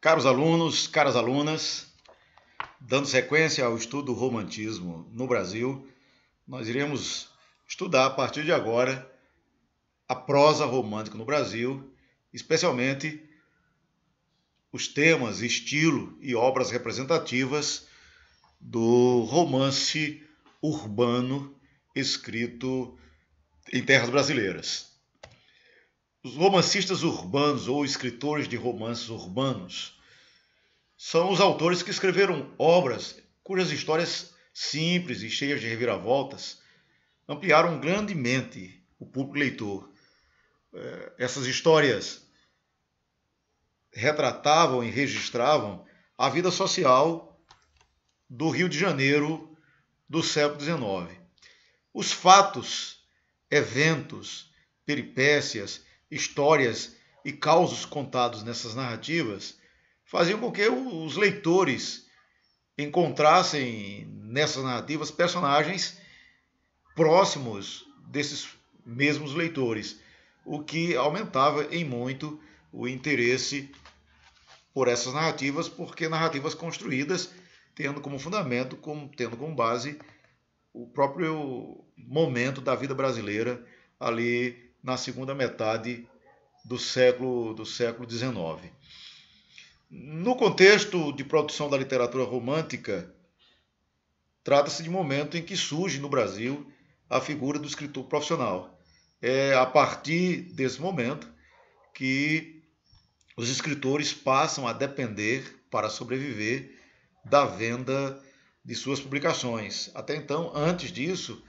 Caros alunos, caras alunas, dando sequência ao estudo do romantismo no Brasil, nós iremos estudar a partir de agora a prosa romântica no Brasil, especialmente os temas, estilo e obras representativas do romance urbano escrito em terras brasileiras. Os romancistas urbanos ou escritores de romances urbanos são os autores que escreveram obras cujas histórias simples e cheias de reviravoltas ampliaram grandemente o público leitor. Essas histórias retratavam e registravam a vida social do Rio de Janeiro do século XIX. Os fatos, eventos, peripécias, histórias e causos contados nessas narrativas faziam com que os leitores encontrassem nessas narrativas personagens próximos desses mesmos leitores, o que aumentava em muito o interesse por essas narrativas, porque narrativas construídas tendo como fundamento, tendo como base o próprio momento da vida brasileira ali na segunda metade do século XIX. No contexto de produção da literatura romântica, trata-se de um momento em que surge no Brasil a figura do escritor profissional. É a partir desse momento que os escritores passam a depender, para sobreviver, da venda de suas publicações. Até então, antes disso,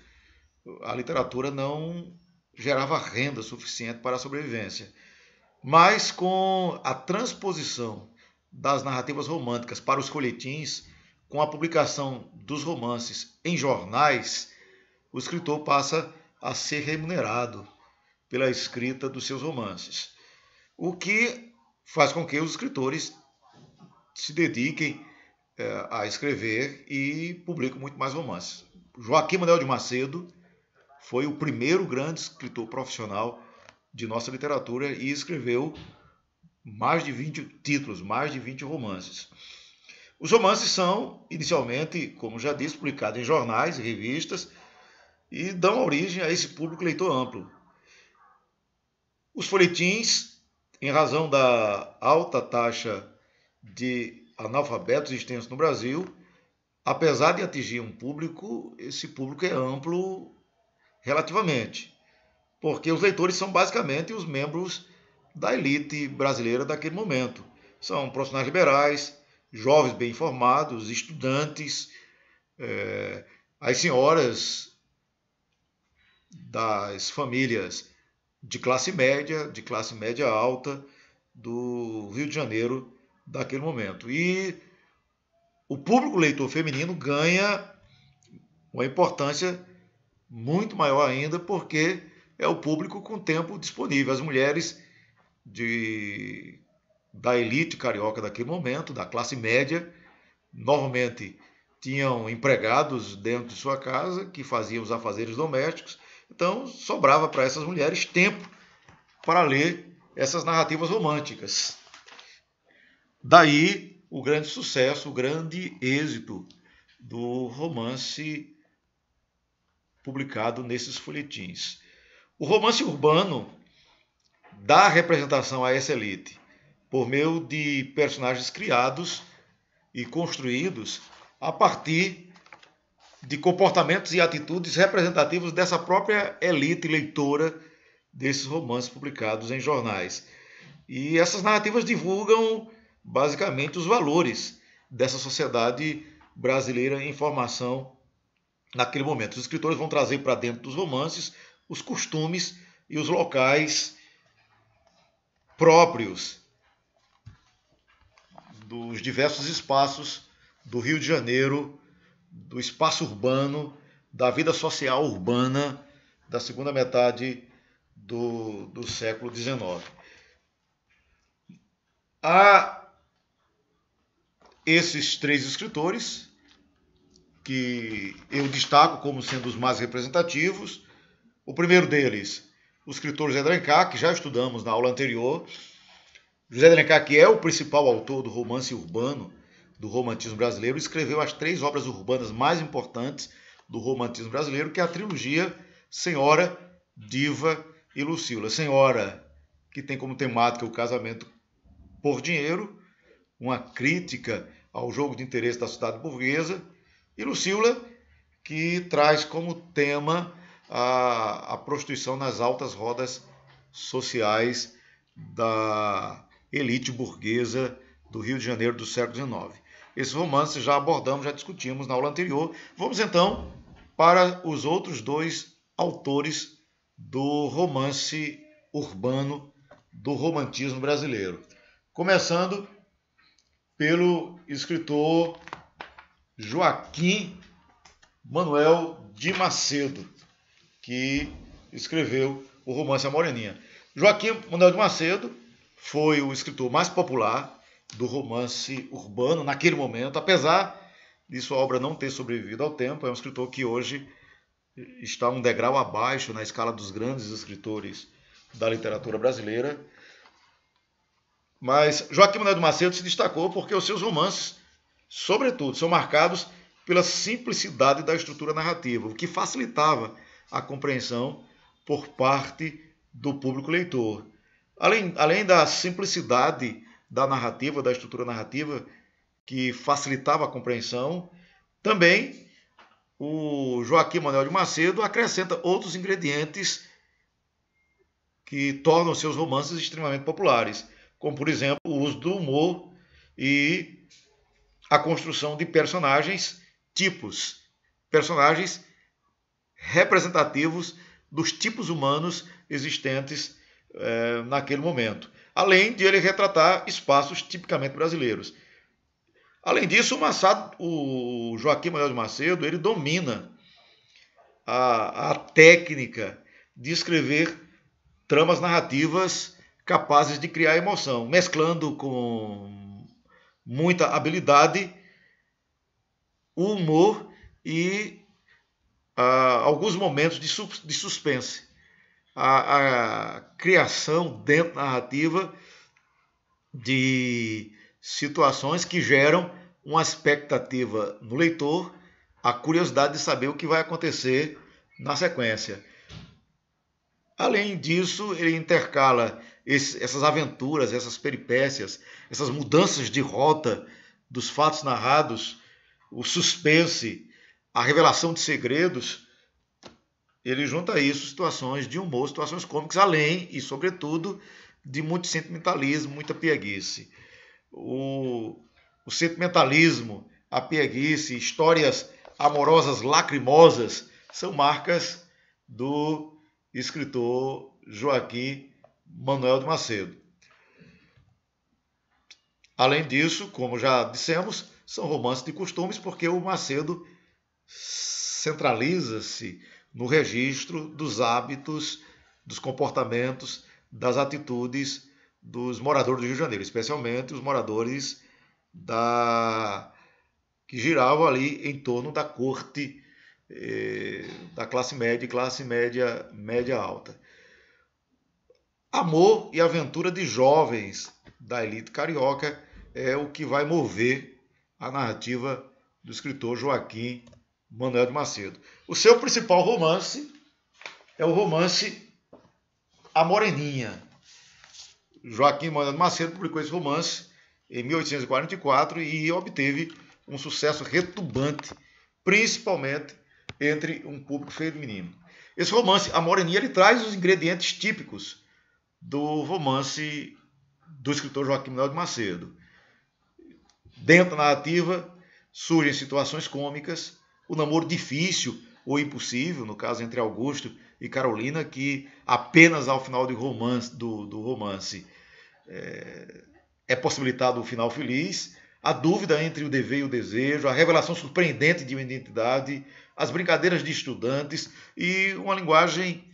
a literatura não gerava renda suficiente para a sobrevivência. Mas com a transposição das narrativas românticas para os folhetins, com a publicação dos romances em jornais, o escritor passa a ser remunerado pela escrita dos seus romances. O que faz com que os escritores se dediquem a escrever e publiquem muito mais romances. Joaquim Manuel de Macedo foi o primeiro grande escritor profissional de nossa literatura e escreveu mais de 20 títulos, mais de 20 romances. Os romances são, inicialmente, como já disse, publicados em jornais e revistas e dão origem a esse público leitor amplo. Os folhetins, em razão da alta taxa de analfabetos existentes no Brasil, apesar de atingir um público, esse público é amplo relativamente, porque os leitores são basicamente os membros da elite brasileira daquele momento. São profissionais liberais, jovens bem informados, estudantes, as senhoras das famílias de classe média alta do Rio de Janeiro daquele momento. E o público leitor feminino ganha uma importância muito maior ainda, porque é o público com tempo disponível. As mulheres da elite carioca daquele momento, da classe média, normalmente tinham empregados dentro de sua casa que faziam os afazeres domésticos, então sobrava para essas mulheres tempo para ler essas narrativas românticas. Daí o grande sucesso, o grande êxito do romance publicado nesses folhetins. O romance urbano dá representação a essa elite por meio de personagens criados e construídos a partir de comportamentos e atitudes representativos dessa própria elite leitora desses romances publicados em jornais. E essas narrativas divulgam basicamente os valores dessa sociedade brasileira em formação naquele momento. Os escritores vão trazer para dentro dos romances os costumes e os locais próprios dos diversos espaços do Rio de Janeiro, do espaço urbano, da vida social urbana da segunda metade do século XIX. Há esses três escritores que eu destaco como sendo os mais representativos. O primeiro deles, o escritor Zé de Alencar, que já estudamos na aula anterior, José de Alencar, que é o principal autor do romance urbano, do romantismo brasileiro, escreveu as 3 obras urbanas mais importantes do romantismo brasileiro, que é a trilogia Senhora, Diva e Lucila. Senhora, que tem como temática o casamento por dinheiro, uma crítica ao jogo de interesse da sociedade burguesa, e Lucila, que traz como tema a prostituição nas altas rodas sociais da elite burguesa do Rio de Janeiro do século XIX. Esses romances já abordamos, já discutimos na aula anterior. Vamos então para os outros 2 autores do romance urbano do romantismo brasileiro. Começando pelo escritor Joaquim Manuel de Macedo, que escreveu o romance A Moreninha. Joaquim Manuel de Macedo foi o escritor mais popular do romance urbano naquele momento, apesar de sua obra não ter sobrevivido ao tempo. É um escritor que hoje está um degrau abaixo na escala dos grandes escritores da literatura brasileira. Mas Joaquim Manuel de Macedo se destacou porque os seus romances, sobretudo, são marcados pela simplicidade da estrutura narrativa, o que facilitava a compreensão por parte do público leitor. Além da simplicidade da narrativa, da estrutura narrativa, que facilitava a compreensão, também o Joaquim Manuel de Macedo acrescenta outros ingredientes que tornam seus romances extremamente populares, como, por exemplo, o uso do humor e a construção de personagens tipos, personagens representativos dos tipos humanos existentes naquele momento, além de ele retratar espaços tipicamente brasileiros. Além disso, o Joaquim Manuel de Macedo ele domina a técnica de escrever tramas narrativas capazes de criar emoção, mesclando com muita habilidade o humor e alguns momentos de suspense. A criação dentro da narrativa de situações que geram uma expectativa no leitor, a curiosidade de saber o que vai acontecer na sequência. Além disso, ele intercala essas aventuras, essas peripécias, essas mudanças de rota dos fatos narrados, o suspense, a revelação de segredos. Ele junta a isso situações de humor, situações cômicas, além e, sobretudo, de muito sentimentalismo, muita pieguice. O sentimentalismo, a pieguice, histórias amorosas lacrimosas são marcas do escritor Joaquim Manuel de Macedo. Além disso, como já dissemos, são romances de costumes, porque o Macedo centraliza-se no registro dos hábitos, dos comportamentos, das atitudes dos moradores do Rio de Janeiro, especialmente os moradores que giravam ali em torno da corte da classe média e classe média alta. Amor e aventura de jovens da elite carioca é o que vai mover a narrativa do escritor Joaquim Manuel de Macedo. O seu principal romance é o romance A Moreninha. Joaquim Manuel de Macedo publicou esse romance em 1844 e obteve um sucesso retumbante, principalmente entre um público feminino. Esse romance, A Moreninha, ele traz os ingredientes típicos do romance do escritor Joaquim Manuel de Macedo. Dentro da narrativa surgem situações cômicas, o namoro difícil ou impossível, no caso entre Augusto e Carolina, que apenas ao final do romance é possibilitado o final feliz, a dúvida entre o dever e o desejo, a revelação surpreendente de uma identidade, as brincadeiras de estudantes e uma linguagem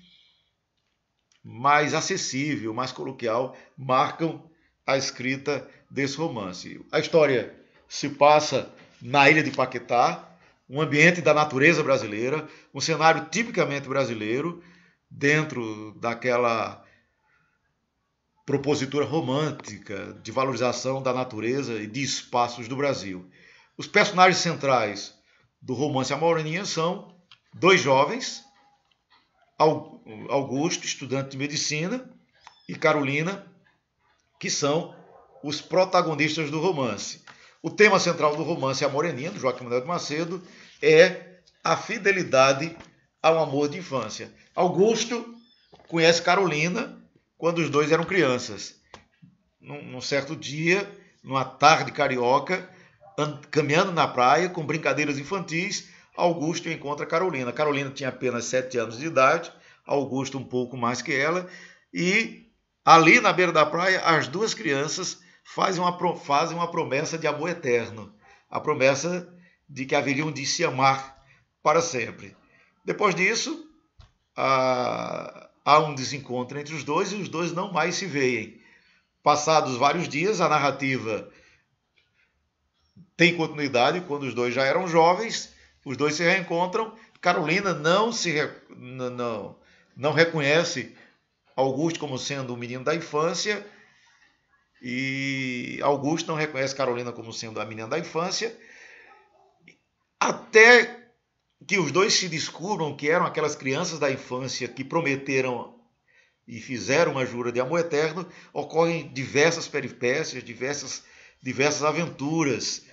mais acessível, mais coloquial, marcam a escrita desse romance. A história se passa na ilha de Paquetá, um ambiente da natureza brasileira, um cenário tipicamente brasileiro, dentro daquela propositura romântica de valorização da natureza e de espaços do Brasil. Os personagens centrais do romance A Moreninha são dois jovens, Augusto, estudante de medicina, e Carolina, que são os protagonistas do romance. O tema central do romance A Moreninha, do Joaquim Manuel de Macedo, é a fidelidade ao amor de infância. Augusto conhece Carolina quando os dois eram crianças. Num certo dia, numa tarde carioca, caminhando na praia, com brincadeiras infantis, Augusto encontra Carolina. Carolina tinha apenas 7 anos de idade, Augusto um pouco mais que ela, e ali na beira da praia, as duas crianças fazem uma promessa de amor eterno, a promessa de que haveriam de se amar para sempre. Depois disso, há um desencontro entre os dois e os dois não mais se veem. Passados vários dias, a narrativa tem continuidade quando os dois já eram jovens, os dois se reencontram. Carolina não reconhece Augusto como sendo um menino da infância e Augusto não reconhece Carolina como sendo a menina da infância, até que os dois se descubram que eram aquelas crianças da infância que prometeram e fizeram uma jura de amor eterno. Ocorrem diversas peripécias, diversas aventuras,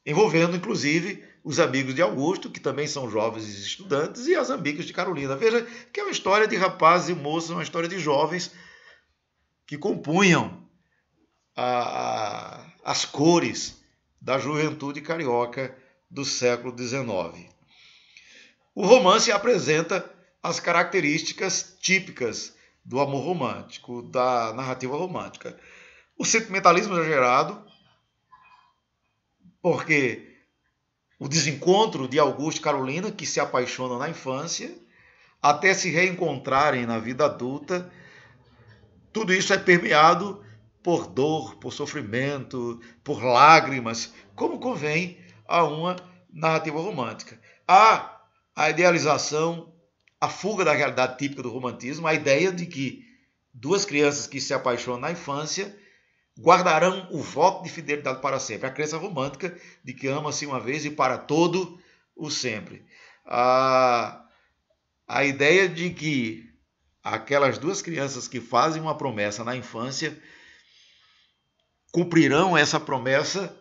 envolvendo inclusive os amigos de Augusto, que também são jovens estudantes, e as amigas de Carolina. Veja que é uma história de rapazes e moças, uma história de jovens que compunham as cores da juventude carioca do século XIX. O romance apresenta as características típicas do amor romântico, da narrativa romântica. O sentimentalismo é gerado porque o desencontro de Augusto e Carolina, que se apaixonam na infância, até se reencontrarem na vida adulta, tudo isso é permeado por dor, por sofrimento, por lágrimas, como convém a uma narrativa romântica. Há a idealização, a fuga da realidade típica do romantismo, a ideia de que duas crianças que se apaixonam na infância guardarão o voto de fidelidade para sempre. A crença romântica de que ama-se uma vez e para todo o sempre. A ideia de que aquelas duas crianças que fazem uma promessa na infância cumprirão essa promessa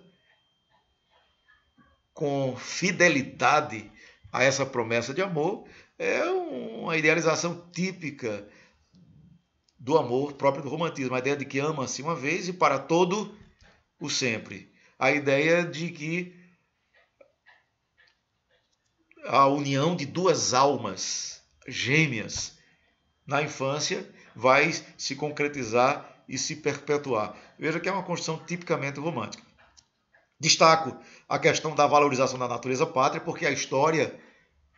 com fidelidade a essa promessa de amor é uma idealização típica do amor próprio do romantismo. A ideia de que ama-se uma vez e para todo o sempre. A ideia de que a união de duas almas gêmeas na infância vai se concretizar e se perpetuar. Veja que é uma construção tipicamente romântica. Destaco a questão da valorização da natureza pátria, porque a história,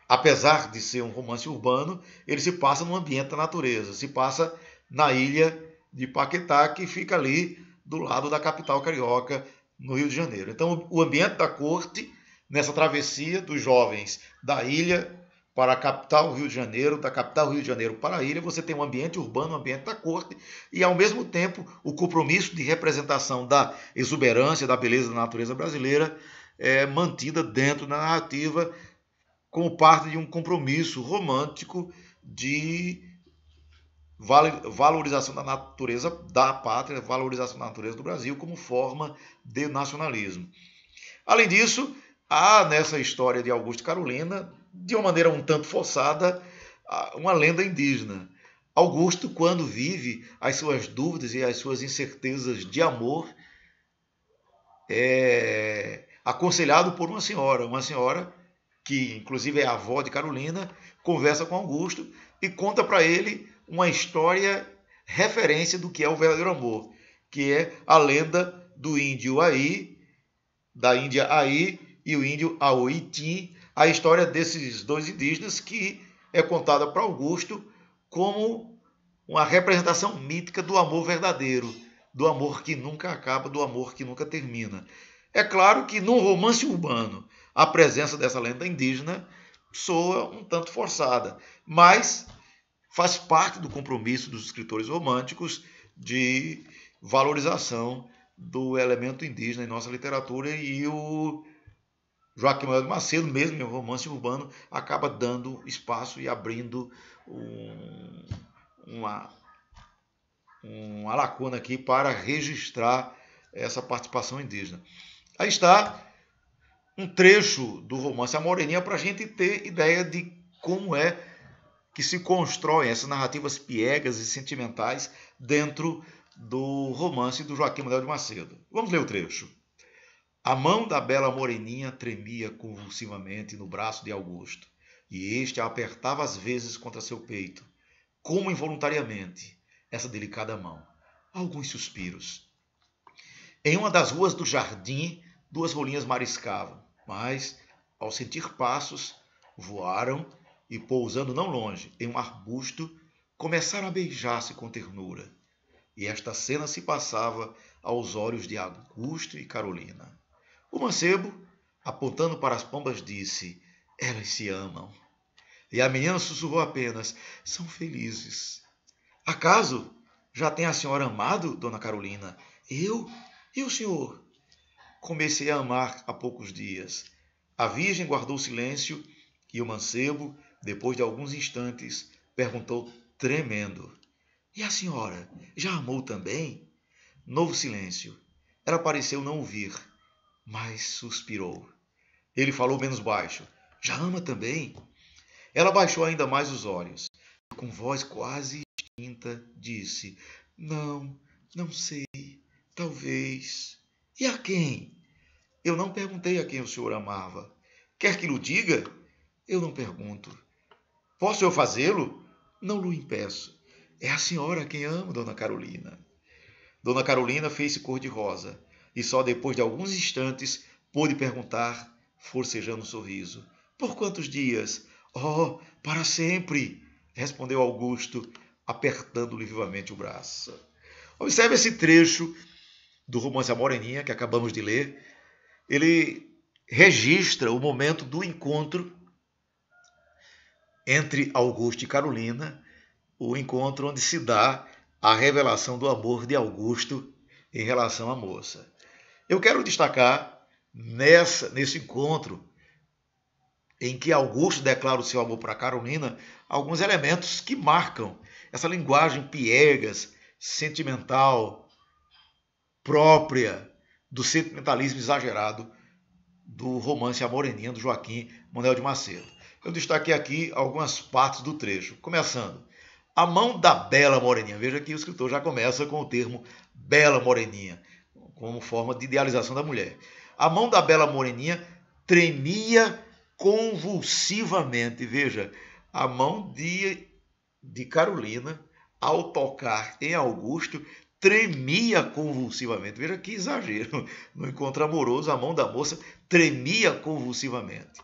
apesar de ser um romance urbano, ele se passa no ambiente da natureza, se passa na ilha de Paquetá, que fica ali do lado da capital carioca, no Rio de Janeiro. Então, o ambiente da corte, nessa travessia dos jovens da ilha para a capital Rio de Janeiro, da capital Rio de Janeiro para a ilha, você tem um ambiente urbano, um ambiente da corte, e ao mesmo tempo o compromisso de representação da exuberância, da beleza da natureza brasileira é mantida dentro da narrativa como parte de um compromisso romântico de valorização da natureza da pátria, valorização da natureza do Brasil como forma de nacionalismo. Além disso, há nessa história de Augusto e Carolina, de uma maneira um tanto forçada, uma lenda indígena. Augusto, quando vive as suas dúvidas e as suas incertezas de amor, é aconselhado por uma senhora que inclusive é a avó de Carolina, conversa com Augusto e conta para ele uma história referência do que é o verdadeiro amor, que é a lenda do índio Aí, da Índia Aí e o índio Aoitim, a história desses dois indígenas que é contada para Augusto como uma representação mítica do amor verdadeiro, do amor que nunca acaba, do amor que nunca termina. É claro que num romance urbano a presença dessa lenda indígena soa um tanto forçada, mas faz parte do compromisso dos escritores românticos de valorização do elemento indígena em nossa literatura, e o Joaquim Manuel de Macedo, mesmo em Romance Urbano, acaba dando espaço e abrindo uma lacuna aqui para registrar essa participação indígena. Aí está um trecho do romance A Moreninha para a gente ter ideia de como é que se constroem essas narrativas piegas e sentimentais dentro do romance do Joaquim Manuel de Macedo. Vamos ler o trecho. A mão da bela moreninha tremia convulsivamente no braço de Augusto, e este a apertava às vezes contra seu peito, como involuntariamente, essa delicada mão. Alguns suspiros. Em uma das ruas do jardim, duas rolinhas mariscavam, mas, ao sentir passos, voaram e, pousando não longe, em um arbusto, começaram a beijar-se com ternura. E esta cena se passava aos olhos de Augusto e Carolina. O mancebo, apontando para as pombas, disse: elas se amam. E a menina sussurrou apenas: são felizes. Acaso já tem a senhora amado, dona Carolina? Eu? E o senhor? Comecei a amar há poucos dias. A virgem guardou silêncio e o mancebo, depois de alguns instantes, perguntou tremendo: e a senhora já amou também? Novo silêncio. Ela pareceu não ouvir, mas suspirou. Ele falou menos baixo: já ama também? Ela baixou ainda mais os olhos e, com voz quase extinta, disse: não, não sei, talvez. E a quem? Eu não perguntei a quem o senhor amava. Quer que lhe diga? Eu não pergunto. Posso eu fazê-lo? Não lhe impeço. É a senhora a quem amo, dona Carolina. Dona Carolina fez-se cor-de-rosa e só depois de alguns instantes pôde perguntar, forcejando um sorriso: por quantos dias? Oh, para sempre, respondeu Augusto, apertando-lhe vivamente o braço. Observe esse trecho do romance A Moreninha, que acabamos de ler. Ele registra o momento do encontro entre Augusto e Carolina, o encontro onde se dá a revelação do amor de Augusto em relação à moça. Eu quero destacar nesse encontro em que Augusto declara o seu amor para Carolina alguns elementos que marcam essa linguagem piegas, sentimental, própria do sentimentalismo exagerado do romance A Moreninha, do Joaquim Manuel de Macedo. Eu destaquei aqui algumas partes do trecho, começando. A mão da bela moreninha. Veja que o escritor já começa com o termo bela moreninha, como forma de idealização da mulher. A mão da bela moreninha tremia convulsivamente. Veja, a mão de Carolina, ao tocar em Augusto, tremia convulsivamente. Veja que exagero. No encontro amoroso, a mão da moça tremia convulsivamente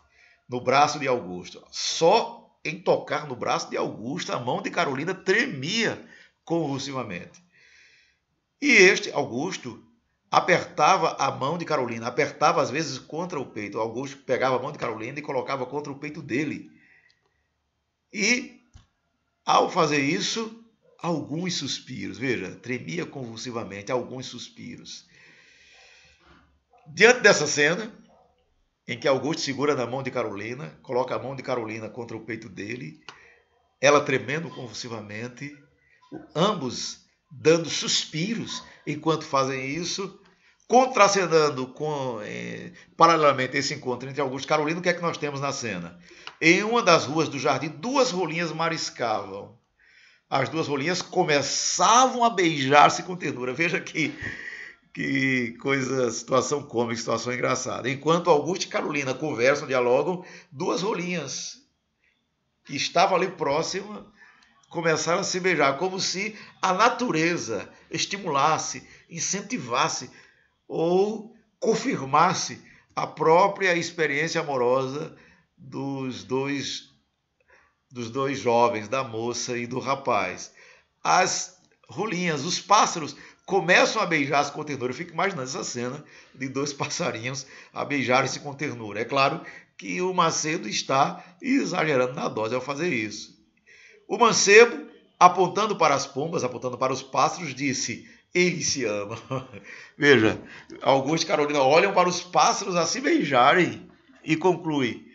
no braço de Augusto. Só em tocar no braço de Augusto, a mão de Carolina tremia convulsivamente. E este, Augusto, apertava a mão de Carolina, apertava às vezes contra o peito. Augusto pegava a mão de Carolina e colocava contra o peito dele. E, ao fazer isso, alguns suspiros. Veja, tremia convulsivamente, alguns suspiros. Diante dessa cena, em que Augusto segura na mão de Carolina, coloca a mão de Carolina contra o peito dele, ela tremendo convulsivamente, ambos dando suspiros enquanto fazem isso, contracenando paralelamente esse encontro entre Augusto e Carolina. O que é que nós temos na cena? Em uma das ruas do jardim, duas rolinhas mariscavam. As duas rolinhas começavam a beijar-se com ternura. Veja que coisa, situação cômica, situação engraçada. Enquanto Augusto e Carolina conversam, dialogam, duas rolinhas que estavam ali próximas começaram a se beijar, como se a natureza estimulasse, incentivasse ou confirmasse a própria experiência amorosa dos dois jovens, da moça e do rapaz. As rolinhas, os pássaros, começam a beijar-se com ternura. Eu fico imaginando essa cena de dois passarinhos a beijarem-se com ternura. É claro que o Macedo está exagerando na dose ao fazer isso. O mancebo apontando para as pombas, apontando para os pássaros, disse: eles se amam. Veja, Augusto e Carolina olham para os pássaros a se beijarem e conclui: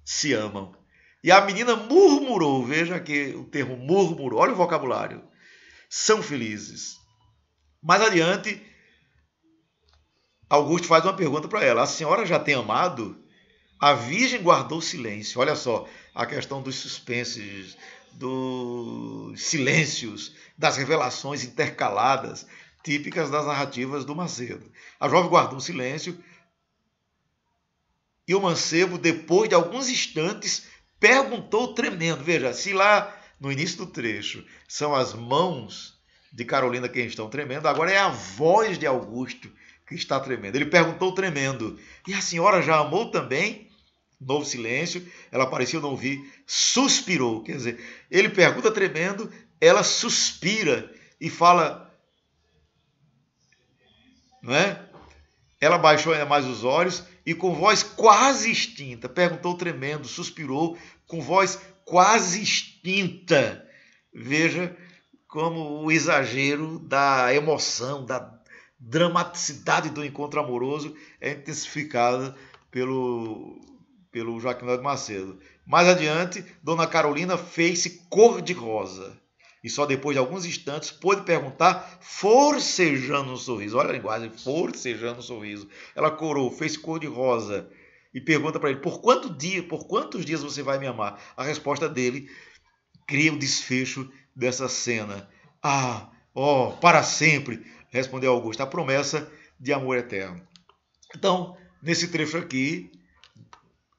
se amam. E a menina murmurou, veja que o termo murmurou, olha o vocabulário, são felizes. Mais adiante, Augusto faz uma pergunta para ela: a senhora já tem amado? A Virgem guardou silêncio. Olha só a questão dos suspenses, dos silêncios, das revelações intercaladas, típicas das narrativas do Macedo. A jovem guardou silêncio e o mancebo, depois de alguns instantes, perguntou tremendo. Veja, se lá no início do trecho são as mãos de Carolina quem estão tremendo, agora é a voz de Augusto que está tremendo. Ele perguntou tremendo: e a senhora já amou também? Novo silêncio, ela parecia não ouvir, suspirou. Quer dizer, ele pergunta tremendo, ela suspira e fala, não é? Ela baixou ainda mais os olhos e com voz quase extinta, perguntou tremendo, suspirou com voz quase extinta. Veja como o exagero da emoção, da dramaticidade do encontro amoroso é intensificada pelo Joaquim Manuel de Macedo. Mais adiante, Dona Carolina fez-se cor-de-rosa. E só depois de alguns instantes pôde perguntar, forcejando um sorriso. Olha a linguagem, forcejando um sorriso. Ela corou, fez cor-de-rosa e pergunta para ele: por quantos dias você vai me amar? A resposta dele cria o desfecho dessa cena. Para sempre, respondeu Augusto, a promessa de amor eterno. Então, nesse trecho aqui,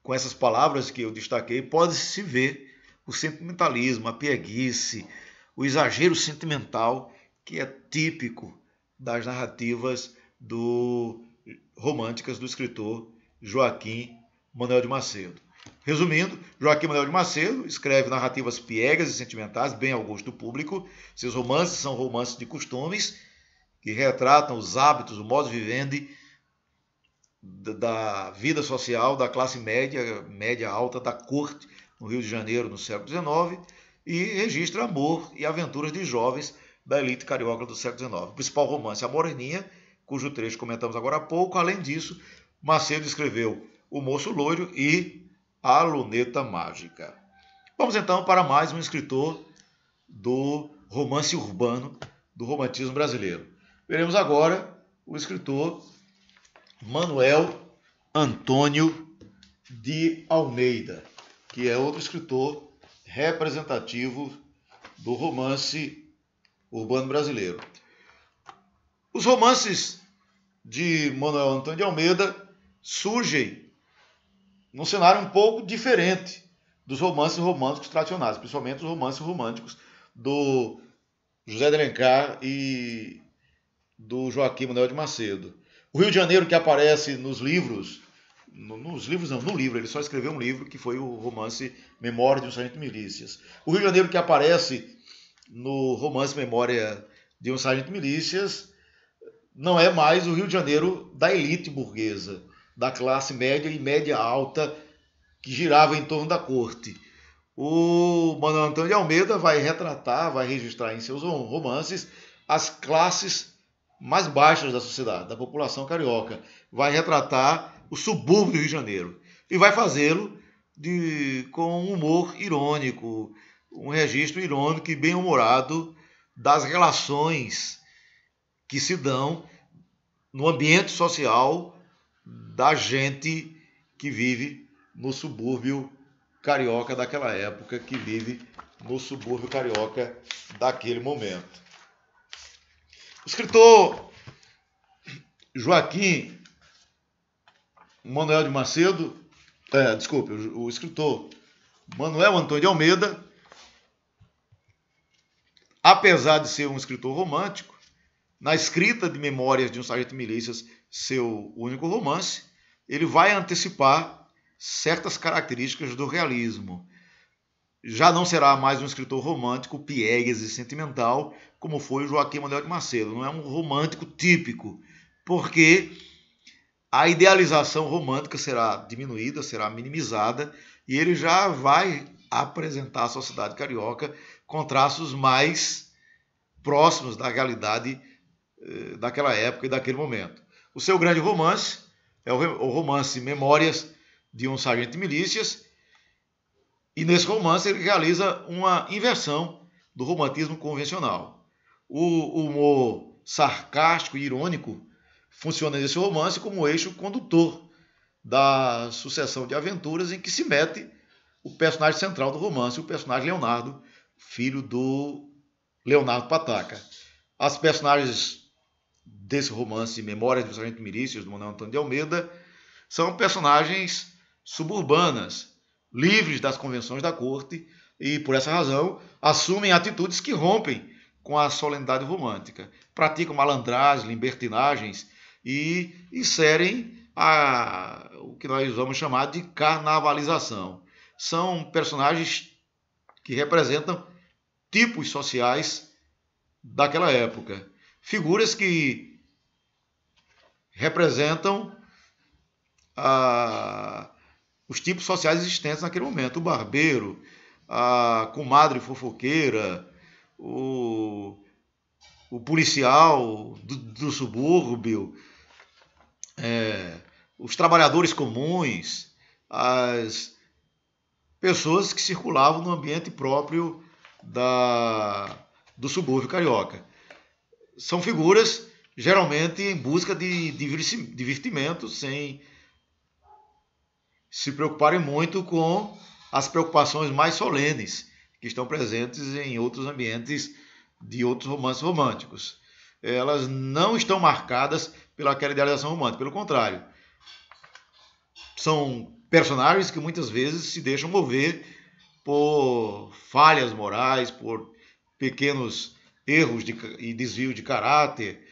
com essas palavras que eu destaquei, pode-se ver o sentimentalismo, a pieguice, o exagero sentimental que é típico das narrativas românticas do escritor Joaquim Manuel de Macedo. Resumindo, Joaquim Manuel de Macedo escreve narrativas piegas e sentimentais, bem ao gosto do público. Seus romances são romances de costumes, que retratam os hábitos, o modus vivendi da vida social da classe média alta da corte no Rio de Janeiro no século XIX e registra amor e aventuras de jovens da elite carioca do século XIX. O principal romance é A Moreninha, cujo trecho comentamos agora há pouco. Além disso, Macedo escreveu O Moço Loiro e A Luneta Mágica. Vamos então para mais um escritor do romance urbano, do romantismo brasileiro. Veremos agora o escritor Manuel Antônio de Almeida, que é outro escritor representativo do romance urbano brasileiro. Os romances de Manuel Antônio de Almeida surgem num cenário um pouco diferente dos romances românticos tradicionais, principalmente os romances românticos do José de Alencar e do Joaquim Manuel de Macedo. O Rio de Janeiro que aparece no livro, ele só escreveu um livro que foi o romance Memória de um Sargento de Milícias. O Rio de Janeiro que aparece no romance Memória de um Sargento de Milícias não é mais o Rio de Janeiro da elite burguesa, da classe média e média alta que girava em torno da corte. O Manuel Antônio de Almeida vai registrar em seus romances as classes mais baixas da sociedade, da população carioca. Vai retratar o subúrbio do Rio de Janeiro. E vai fazê-lo com um humor irônico, um registro irônico e bem-humorado das relações que se dão no ambiente social da gente que vive no subúrbio carioca daquela época, que vive no subúrbio carioca daquele momento. O escritor Joaquim Manuel de Macedo, o escritor Manuel Antônio de Almeida, apesar de ser um escritor romântico, na escrita de Memórias de um Sargento de Milícias, seu único romance, ele vai antecipar certas características do realismo. Já não será mais um escritor romântico, piegas e sentimental, como foi o Joaquim Manuel de Macedo. Não é um romântico típico, porque a idealização romântica será diminuída, será minimizada, e ele já vai apresentar a sociedade carioca com traços mais próximos da realidade daquela época e daquele momento. O seu grande romance é o romance Memórias de um Sargento de Milícias, e nesse romance ele realiza uma inversão do romantismo convencional. O humor sarcástico e irônico funciona nesse romance como eixo condutor da sucessão de aventuras em que se mete o personagem central do romance, o personagem Leonardo, filho do Leonardo Pataca. As personagens desse romance Memórias do Sargento de Milícias, do Manuel Antônio de Almeida, são personagens suburbanas, livres das convenções da corte e, por essa razão, assumem atitudes que rompem com a solenidade romântica. Praticam malandragens, libertinagens e inserem o que nós vamos chamar de carnavalização. São personagens que representam tipos sociais daquela época. Figuras que representam os tipos sociais existentes naquele momento. O barbeiro, a comadre fofoqueira, o policial do subúrbio, os trabalhadores comuns, as pessoas que circulavam no ambiente próprio do subúrbio carioca. São figuras geralmente em busca de divertimento, sem se preocuparem muito com as preocupações mais solenes que estão presentes em outros ambientes de outros romances românticos. Elas não estão marcadas pelaquela idealização romântica, pelo contrário. São personagens que muitas vezes se deixam mover por falhas morais, por pequenos erros e desvio de caráter.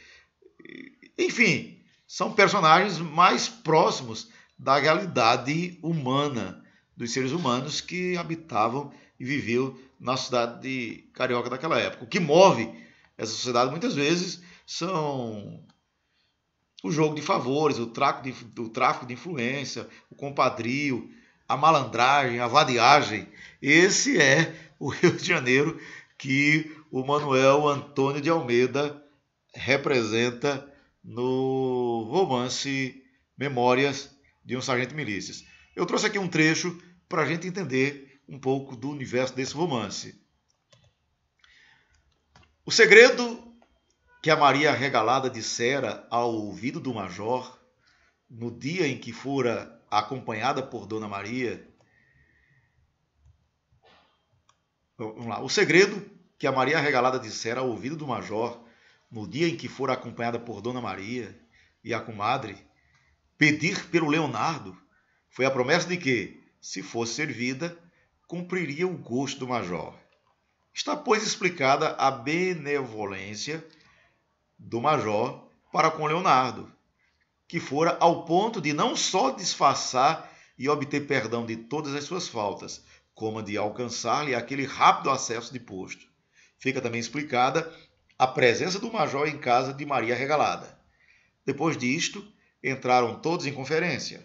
Enfim, são personagens mais próximos da realidade humana, dos seres humanos que habitavam e viviam na sociedade carioca daquela época. O que move essa sociedade muitas vezes são o jogo de favores, o tráfico de influência, o compadrio, a malandragem, a vadiagem. Esse é o Rio de Janeiro que o Manuel Antônio de Almeida representa no romance Memórias de um Sargento de Milícias. Eu trouxe aqui um trecho para a gente entender um pouco do universo desse romance. O segredo que a Maria Regalada dissera ao ouvido do major, no dia em que fora acompanhada por Dona Maria. Vamos lá. O segredo que a Maria Regalada dissera ao ouvido do major, no dia em que fora acompanhada por Dona Maria e a comadre, pedir pelo Leonardo, foi a promessa de que, se fosse servida, cumpriria o gosto do major. Está, pois, explicada a benevolência do major para com Leonardo, que fora ao ponto de não só disfarçar e obter perdão de todas as suas faltas, como de alcançar-lhe aquele rápido acesso de posto. Fica também explicada a presença do major em casa de Maria Regalada. Depois disto, entraram todos em conferência.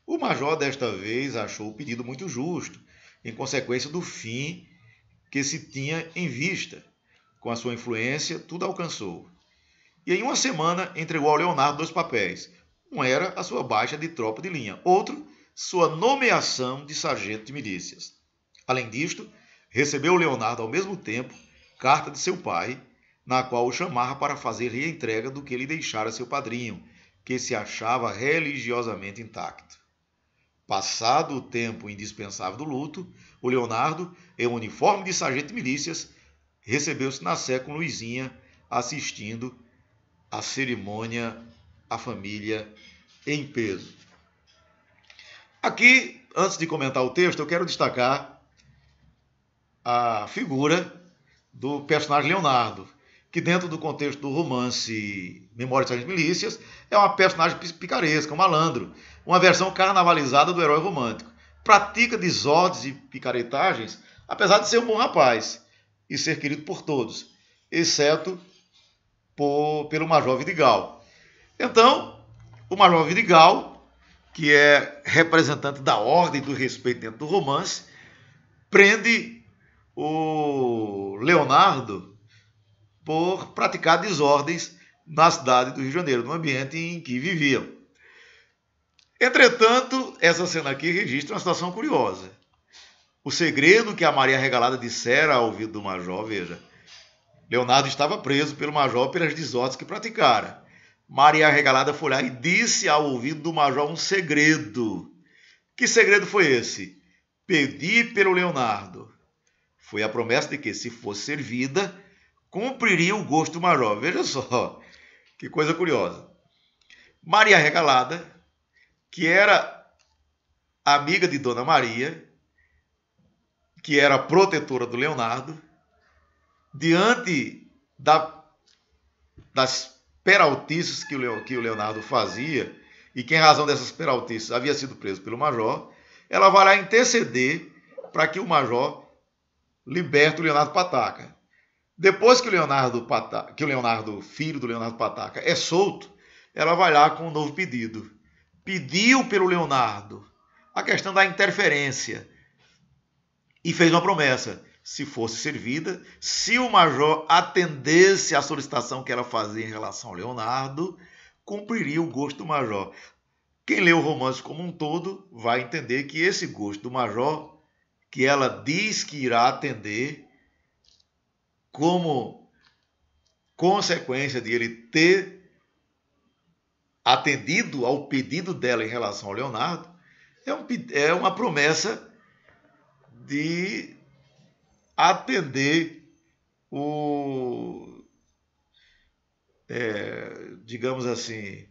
O major, desta vez, achou o pedido muito justo, em consequência do fim que se tinha em vista. Com a sua influência, tudo alcançou. E em uma semana entregou ao Leonardo 2 papéis. Um era a sua baixa de tropa de linha, outro, sua nomeação de sargento de milícias. Além disto, recebeu o Leonardo ao mesmo tempo carta de seu pai, na qual o chamava para fazer-lhe a entrega do que lhe deixara seu padrinho, que se achava religiosamente intacto. Passado o tempo indispensável do luto, o Leonardo, em uniforme de sargento de milícias, recebeu-se na Sé com Luizinha, assistindo a cerimônia, a família em peso. Aqui, antes de comentar o texto, eu quero destacar a figura do personagem Leonardo, que dentro do contexto do romance Memórias de Sargento de Milícias, é uma personagem picaresca, um malandro, uma versão carnavalizada do herói romântico. Pratica desordens e picaretagens, apesar de ser um bom rapaz e ser querido por todos, exceto pelo Major Vidigal. Então, o Major Vidigal, que é representante da ordem e do respeito dentro do romance, prende o Leonardo por praticar desordens na cidade do Rio de Janeiro, no ambiente em que viviam. Entretanto, essa cena aqui registra uma situação curiosa. O segredo que a Maria Regalada dissera ao ouvido do major, veja, Leonardo estava preso pelo major pelas desordens que praticara. Maria Regalada foi lá e disse ao ouvido do major um segredo. Que segredo foi esse? Pedi pelo Leonardo. Foi a promessa de que, se fosse servida, cumpriria o gosto do major. Veja só, que coisa curiosa. Maria Regalada, que era amiga de Dona Maria, que era protetora do Leonardo, diante das peraltices que o Leonardo fazia, e que em razão dessas peraltices havia sido preso pelo major, ela vai lá interceder para que o major liberte o Leonardo Pataca. Depois que o Leonardo, filho do Leonardo Pataca, é solto, ela vai lá com um novo pedido. Pediu pelo Leonardo a questão da interferência e fez uma promessa. Se fosse servida, se o major atendesse à solicitação que ela fazia em relação ao Leonardo, cumpriria o gosto do major. Quem lê o romance como um todo vai entender que esse gosto do major, que ela diz que irá atender, como consequência de ele ter atendido ao pedido dela em relação ao Leonardo, é uma promessa de atender digamos assim,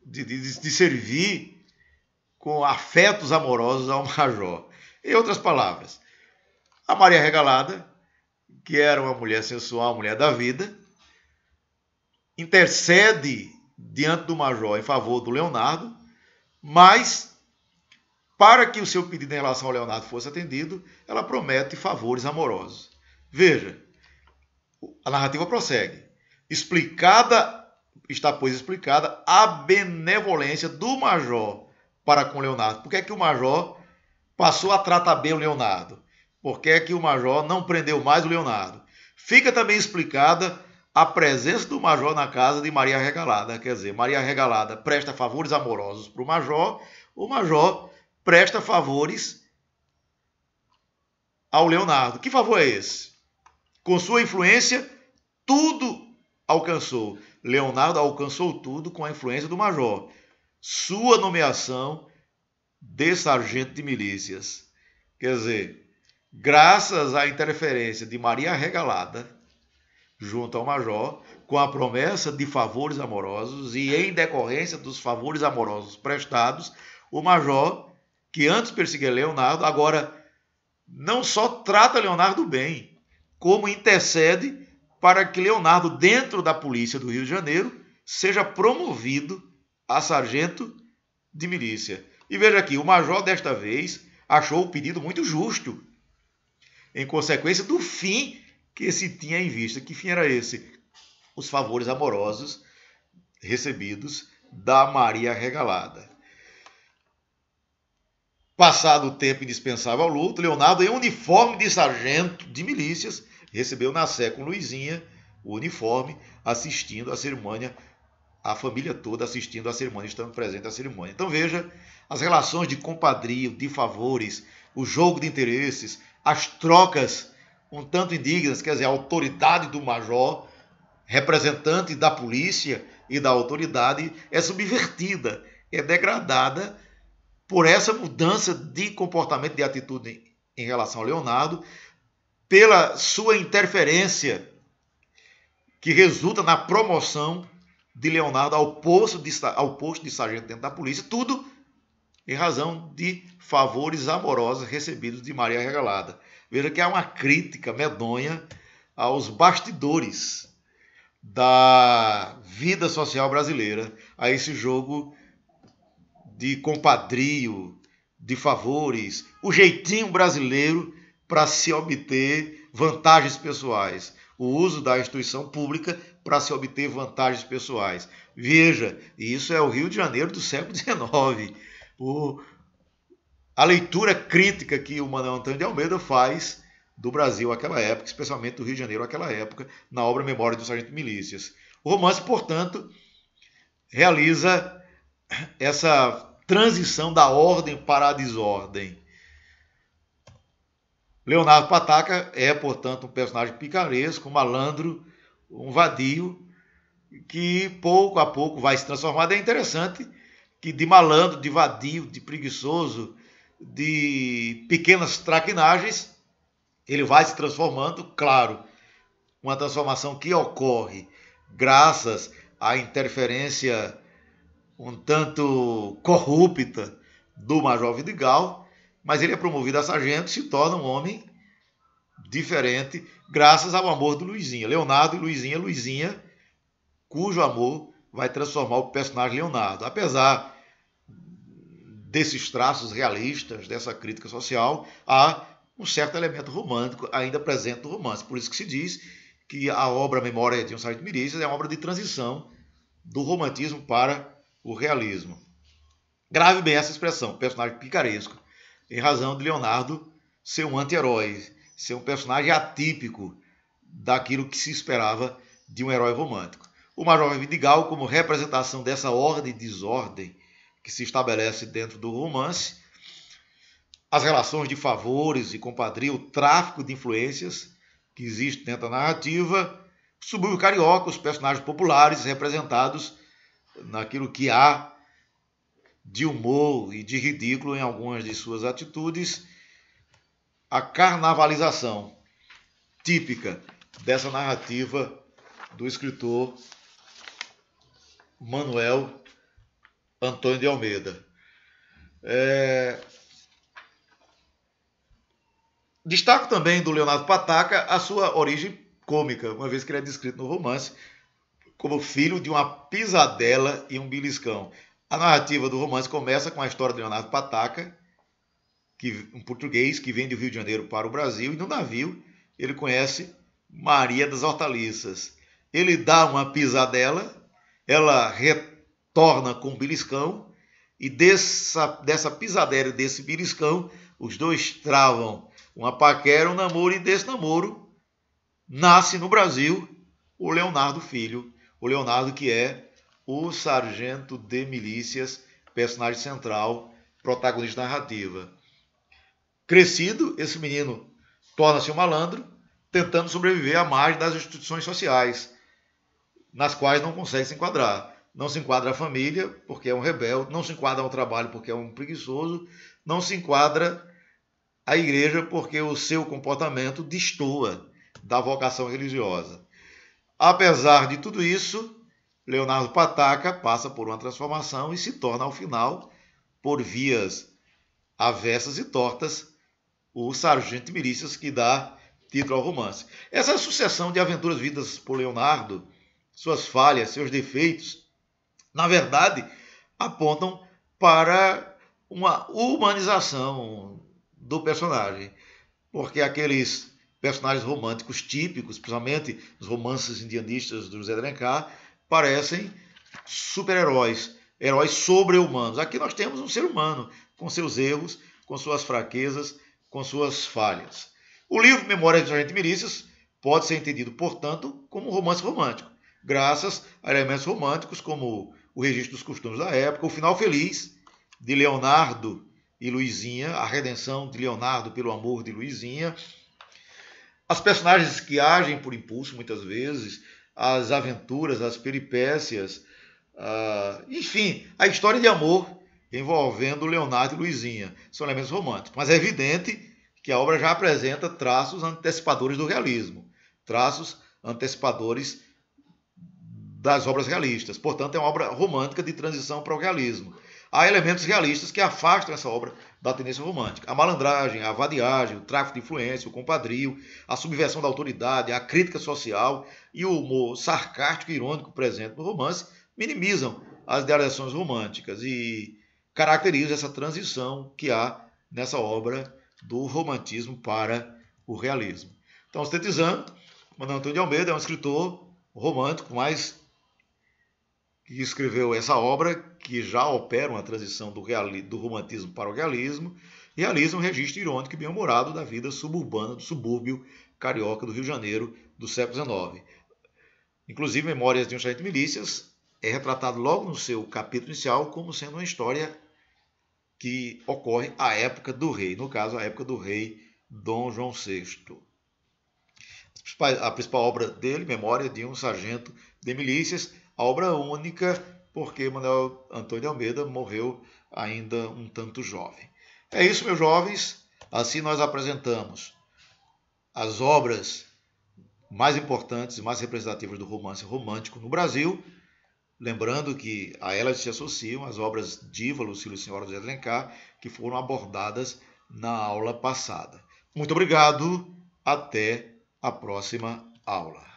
de servir com afetos amorosos ao major. Em outras palavras, a Maria Regalada, que era uma mulher sensual, uma mulher da vida, intercede diante do major em favor do Leonardo, mas para que o seu pedido em relação ao Leonardo fosse atendido, ela promete favores amorosos. Veja, a narrativa prossegue. Está, pois, explicada a benevolência do major para com o Leonardo. Por que é que o major passou a tratar bem o Leonardo? Por que é que o major não prendeu mais o Leonardo? Fica também explicada a presença do major na casa de Maria Regalada. Quer dizer, Maria Regalada presta favores amorosos para o major presta favores ao Leonardo. Que favor é esse? Com sua influência, tudo alcançou. Leonardo alcançou tudo com a influência do major. Sua nomeação de sargento de milícias. Quer dizer, graças à interferência de Maria Regalada junto ao major, com a promessa de favores amorosos e em decorrência dos favores amorosos prestados, o major, que antes perseguia Leonardo, agora não só trata Leonardo bem, como intercede para que Leonardo, dentro da polícia do Rio de Janeiro, seja promovido a sargento de milícia. E veja aqui, o major desta vez achou o pedido muito justo, em consequência do fim que se tinha em vista. Que fim era esse? Os favores amorosos recebidos da Maria Regalada. Passado o tempo indispensável ao luto, Leonardo, em uniforme de sargento de milícias, recebeu na Sé com Luizinha o uniforme, assistindo à cerimônia, a família toda assistindo à cerimônia, estando presente à cerimônia. Então veja as relações de compadrio, de favores, o jogo de interesses, as trocas um tanto indignas, quer dizer, a autoridade do major, representante da polícia e da autoridade, é subvertida, é degradada por essa mudança de comportamento, de atitude em relação ao Leonardo, pela sua interferência, que resulta na promoção de Leonardo ao posto de sargento dentro da polícia, tudo em razão de favores amorosos recebidos de Maria Regalada. Veja que há uma crítica medonha aos bastidores da vida social brasileira, a esse jogo de compadrio, de favores, o jeitinho brasileiro para se obter vantagens pessoais, o uso da instituição pública para se obter vantagens pessoais. Veja, isso é o Rio de Janeiro do século XIX. a leitura crítica que o Manuel Antônio de Almeida faz do Brasil àquela época, especialmente do Rio de Janeiro àquela época, na obra Memória do Sargento de Milícias. O romance, portanto, realiza essa transição da ordem para a desordem. Leonardo Pataca é, portanto, um personagem picaresco, um malandro, um vadio, que pouco a pouco vai se transformando. É interessante que de malandro, de vadio, de preguiçoso, de pequenas traquinagens, ele vai se transformando, claro, uma transformação que ocorre graças à interferência um tanto corrupta do Major Vidigal, mas ele é promovido a sargento e se torna um homem diferente graças ao amor do Luizinha. Leonardo e Luizinha, cujo amor vai transformar o personagem Leonardo. Apesar desses traços realistas, dessa crítica social, há um certo elemento romântico ainda presente no romance. Por isso que se diz que a obra Memória de um Sargento de Milícias é uma obra de transição do romantismo para o realismo. Grave bem essa expressão, personagem picaresco, em razão de Leonardo ser um anti-herói, ser um personagem atípico daquilo que se esperava de um herói romântico. O Major Vidigal, como representação dessa ordem e desordem que se estabelece dentro do romance, as relações de favores e compadria, o tráfico de influências que existe dentro da narrativa, o subúrbio carioca, os personagens populares representados naquilo que há de humor e de ridículo em algumas de suas atitudes, a carnavalização típica dessa narrativa do escritor Manuel Antônio de Almeida. Destaco também do Leonardo Pataca a sua origem cômica, uma vez que ele é descrito no romance como filho de uma pisadela e um beliscão. A narrativa do romance começa com a história de Leonardo Pataca, um português que vem do Rio de Janeiro para o Brasil, e no navio ele conhece Maria das Hortaliças. Ele dá uma pisadela, ela retorna com um beliscão, e dessa pisadela e desse beliscão, os dois travam uma paquera, um namoro, e desse namoro nasce no Brasil o Leonardo Filho, o Leonardo que é o sargento de milícias, personagem central, protagonista da narrativa. Crescido, esse menino torna-se um malandro, tentando sobreviver à margem das instituições sociais, nas quais não consegue se enquadrar. Não se enquadra à família, porque é um rebelde, não se enquadra ao trabalho, porque é um preguiçoso, não se enquadra à igreja, porque o seu comportamento destoa da vocação religiosa. Apesar de tudo isso, Leonardo Pataca passa por uma transformação e se torna, ao final, por vias avessas e tortas, o sargento de milícias que dá título ao romance. Essa sucessão de aventuras vividas por Leonardo, suas falhas, seus defeitos, na verdade, apontam para uma humanização do personagem, porque aqueles personagens românticos típicos, principalmente os romances indianistas do José de Alencar, parecem super-heróis, heróis sobre-humanos. Aqui nós temos um ser humano com seus erros, com suas fraquezas, com suas falhas. O livro Memória de Sargento de Milícias pode ser entendido, portanto, como um romance romântico, graças a elementos românticos como o registro dos costumes da época, o final feliz de Leonardo e Luizinha, a redenção de Leonardo pelo amor de Luizinha, as personagens que agem por impulso muitas vezes, as aventuras, as peripécias, enfim, a história de amor envolvendo Leonardo e Luizinha. São elementos românticos. Mas é evidente que a obra já apresenta traços antecipadores do realismo, traços antecipadores das obras realistas. Portanto, é uma obra romântica de transição para o realismo. Há elementos realistas que afastam essa obra da tendência romântica. A malandragem, a vadiagem, o tráfico de influência, o compadrio, a subversão da autoridade, a crítica social e o humor sarcástico e irônico presente no romance minimizam as idealizações românticas e caracterizam essa transição que há nessa obra do romantismo para o realismo. Então, sintetizando, Manuel Antônio de Almeida é um escritor romântico, mas que escreveu essa obra que já opera uma transição do romantismo para o realismo, realiza um registro irônico e bem-humorado da vida suburbana do subúrbio carioca do Rio de Janeiro do século XIX. Inclusive, Memórias de um Sargento de Milícias é retratado logo no seu capítulo inicial como sendo uma história que ocorre à época do rei, no caso, a época do rei Dom João VI. A principal obra dele, Memória de um Sargento de Milícias, a obra única, porque Manuel Antônio de Almeida morreu ainda um tanto jovem. É isso, meus jovens. Assim nós apresentamos as obras mais importantes e mais representativas do romance romântico no Brasil. Lembrando que a elas se associam as obras Diva, Lucílio e Senhora de Alencar, que foram abordadas na aula passada. Muito obrigado. Até a próxima aula.